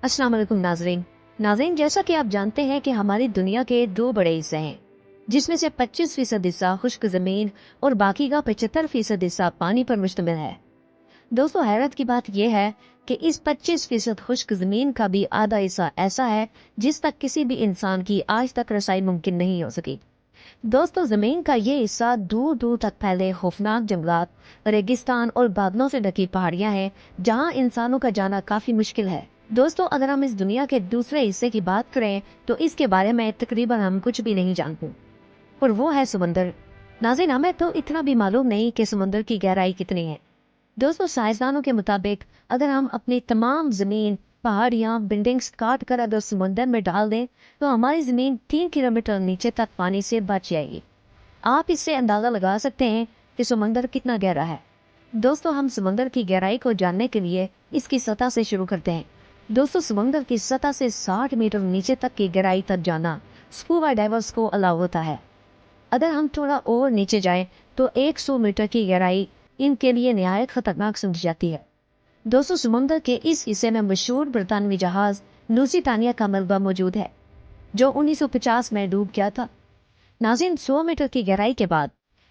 अस्सलाम वालेकुम नाज़रीन, जैसा कि आप जानते हैं कि हमारी दुनिया के दो बड़े हिस्से हैं, जिसमें से 25% हिस्सा खुश्क ज़मीन और बाकी का 75% हिस्सा पानी पर मुश्तमिल है। दोस्तों, हैरत की बात यह है कि इस 25% खुश्क ज़मीन का भी आधा हिस्सा ऐसा है जिस तक किसी भी इंसान की आज तक रसाई मुमकिन नहीं हो सकी। दोस्तों, ज़मीन का ये हिस्सा दूर दूर तक फैले खौफनाक जंगलात, रेगिस्तान और बादलों से ढकी पहाड़ियां हैं, जहां इंसानों का जाना काफी मुश्किल है। दोस्तों, अगर हम इस दुनिया के दूसरे हिस्से की बात करें तो इसके बारे में तकरीबन हम कुछ भी नहीं जानते, और वो है समंदर। नाज़रीन, हमें तो इतना भी मालूम नहीं कि समंदर की गहराई कितनी है। दोस्तों, साइंसदानों के मुताबिक अगर हम अपनी तमाम ज़मीन, पहाड़ियाँ, बिल्डिंग्स काट कर अगर समंदर में डाल दें तो हमारी ज़मीन 3 किलोमीटर नीचे तक पानी से बच जाएगी। आप इससे अंदाज़ा लगा सकते हैं कि समंदर कितना गहरा है। दोस्तों, हम समंदर की गहराई को जानने के लिए इसकी सतह से शुरू करते हैं। दोस्तों, समंदर की सतह से 60 मीटर नीचे तक की गहराई तक जाना स्कूबा डाइवर्स को अलाउ होता है। अगर हम थोड़ा और नीचे जाएं तो 100 मीटर की गहराई इनके लिए निहायत खतरनाक समझी जाती है। दोस्तों, समुद्र के इस हिस्से में मशहूर बरतानवी जहाज लूसिटानिया का मलबा मौजूद है, जो 1950 में डूब गया था। नाज़रीन, 100 मीटर की गहराई के बाद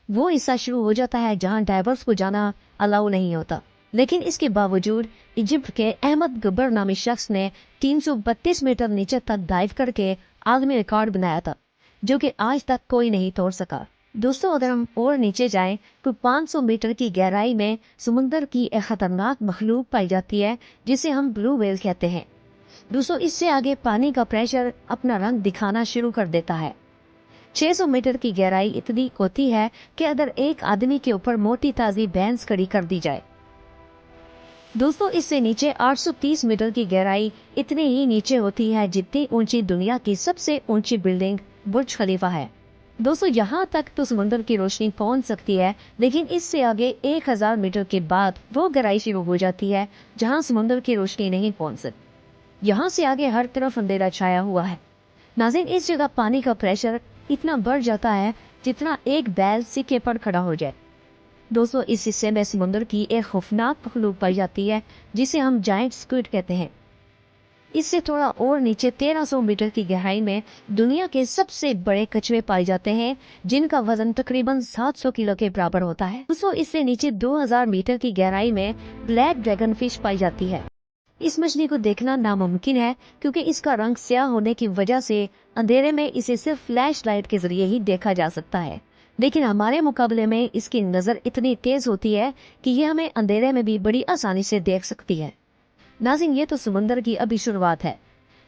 वो हिस्सा शुरू हो जाता है जहां डाइवर्स को जाना अलाउ नहीं होता, लेकिन इसके बावजूद इजिप्ट के अहमद गब्बर नामी शख्स ने 332 मीटर नीचे तक डाइव करके आलमी रिकॉर्ड बनाया था, जो कि आज तक कोई नहीं तोड़ सका। दोस्तों, अगर हम और नीचे जाएं तो 500 मीटर की गहराई में समुंदर की एक खतरनाक मखलूक पाई जाती है, जिसे हम ब्लू व्हेल कहते हैं। दोस्तों, इससे आगे पानी का प्रेशर अपना रंग दिखाना शुरू कर देता है। 600 मीटर की गहराई इतनी होती है कि अगर एक आदमी के ऊपर मोटी ताजी भैंस खड़ी कर दी जाए। दोस्तों, इससे नीचे 830 मीटर की गहराई इतनी ही नीचे होती है जितनी ऊंची दुनिया की सबसे ऊंची बिल्डिंग बुर्ज खलीफा है। दोस्तों, यहाँ तक तो समुद्र की रोशनी पहुंच सकती है, लेकिन इससे आगे 1000 मीटर के बाद वो गहराई शुरू हो जाती है जहाँ समुद्र की रोशनी नहीं पहुंच सकती। यहाँ से आगे हर तरफ अंधेरा छाया हुआ है। नाज़रीन, इस जगह पानी का प्रेशर इतना बढ़ जाता है जितना एक बैल सिक्के पर खड़ा हो जाए। दोस्तों, इस हिस्से में समुद्र की एक खौफनाक मखलूक पाई जाती है जिसे हम जायंट स्क्विड कहते हैं। इससे थोड़ा और नीचे 1300 मीटर की गहराई में दुनिया के सबसे बड़े कछुए पाए जाते हैं, जिनका वजन तकरीबन 700 किलो के बराबर होता है। दोस्तों, इससे नीचे 2000 मीटर की गहराई में ब्लैक ड्रैगन फिश पाई जाती है। इस मछली को देखना नामुमकिन है क्योंकि इसका रंग स्याह होने की वजह से अंधेरे में इसे सिर्फ फ्लैश लाइट के जरिए ही देखा जा सकता है, लेकिन हमारे मुकाबले में इसकी नज़र इतनी तेज होती है कि ये हमें अंधेरे में भी बड़ी आसानी से देख सकती है। नाज़रीन, ये तो समुंदर की अभी शुरुआत है।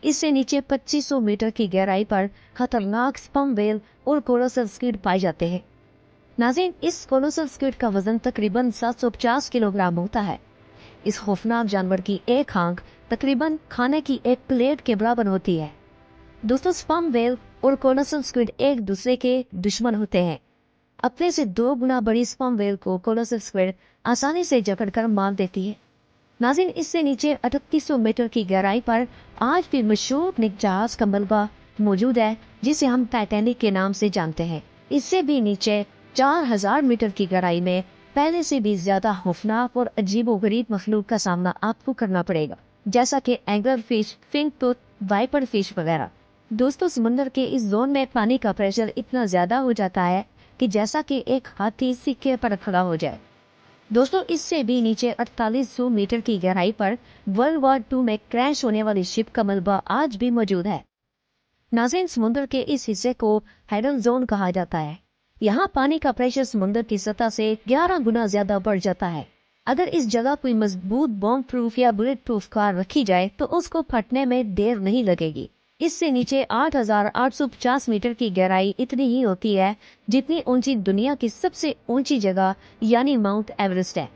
इससे नीचे 2500 मीटर की गहराई पर खतरनाक स्पर्म व्हेल और कोलोसल स्क्विड पाए जाते हैं। नाज़रीन, इस कोलोसल स्क्विड का वजन तकरीबन 750 किलोग्राम होता है। इस खौफनाक जानवर की एक आंख तकरीबन खाने की एक प्लेट के बराबर होती है। दोस्तों, स्पर्म व्हेल और कोलोसल स्क्विड एक दूसरे के दुश्मन होते हैं। अपने से 2 गुना बड़ी स्पर्म व्हेल को कोलोसल स्क्विड आसानी से जकड़कर मार देती है। नाज़रीन, इससे नीचे 3800 मीटर की गहराई पर आज भी मशहूर निक जहाज का मलबा मौजूद है, जिसे हम टाइटैनिक के नाम से जानते हैं। इससे भी नीचे 4000 मीटर की गहराई में पहले से भी ज्यादा खौफनाक और अजीबोगरीब मखलूक का सामना आपको करना पड़ेगा, जैसा कि angler fish, fangtooth, viper fish वगैरह। दोस्तों, समुद्र के इस जोन में पानी का प्रेशर इतना ज्यादा हो जाता है कि जैसा कि एक हाथी सिक्के पर खड़ा हो जाए। दोस्तों, इससे भी नीचे 4800 मीटर की गहराई पर वर्ल्ड वॉर 2 में क्रैश होने वाली शिप का मलबा आज भी मौजूद है। नाज़रीन, समुद्र के इस हिस्से को हाइडल जोन कहा जाता है। यहाँ पानी का प्रेशर समुद्र की सतह से 11 गुना ज्यादा बढ़ जाता है। अगर इस जगह कोई मजबूत बॉम्ब प्रूफ या बुलेट प्रूफ कार रखी जाए तो उसको फटने में देर नहीं लगेगी। इससे नीचे 8850 मीटर की गहराई इतनी ही होती है जितनी ऊंची दुनिया की सबसे ऊंची जगह यानी माउंट एवरेस्ट है।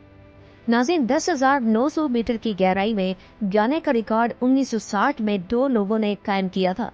नाज़रीन, 10,900 मीटर की गहराई में जाने का रिकॉर्ड 1960 में 2 लोगों ने कायम किया था।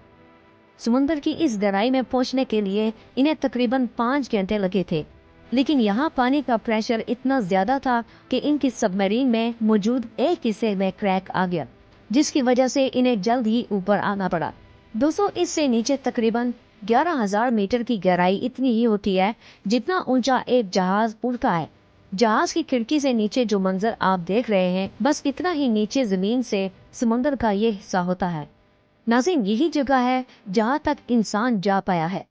समुद्र की इस गहराई में पहुंचने के लिए इन्हें तकरीबन 5 घंटे लगे थे, लेकिन यहाँ पानी का प्रेशर इतना ज्यादा था कि इनकी सबमरीन में मौजूद एक हिस्से में क्रैक आ गया, जिसकी वजह से इन्हें जल्द ही ऊपर आना पड़ा। दोस्तों, इससे नीचे तकरीबन 11,000 मीटर की गहराई इतनी ही होती है जितना ऊंचा एक जहाज उड़ता है। जहाज की खिड़की से नीचे जो मंजर आप देख रहे हैं, बस इतना ही नीचे जमीन से समुंदर का ये हिस्सा होता है। नाज़रीन, यही जगह है जहां तक इंसान जा पाया है।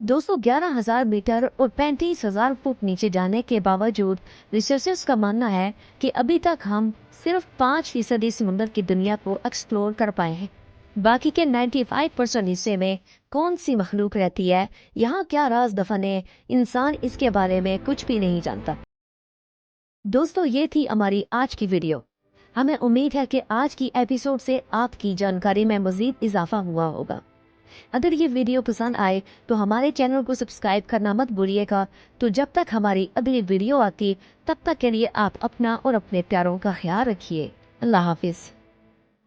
दोस्तों, 11,000 मीटर और 35,000 फुट नीचे जाने के बावजूद रिसर्चर्स का मानना है कि अभी तक हम सिर्फ 5% समुद्र की दुनिया को एक्सप्लोर कर पाए हैं। बाकी के 95% हिस्से में कौन सी मखलूक रहती है, यहाँ क्या राज दफन है, इंसान इसके बारे में कुछ भी नहीं जानता। दोस्तों, ये थी हमारी आज की वीडियो। हमें उम्मीद है कि आज की एपिसोड से आपकी जानकारी में मजीद इजाफा हुआ होगा। अगर ये वीडियो पसंद आए तो हमारे चैनल को सब्सक्राइब करना मत भूलिएगा। तो जब तक हमारी अगली वीडियो आती, तब तक के लिए आप अपना और अपने प्यारों का ख्याल रखिए। अल्लाह हाफिज।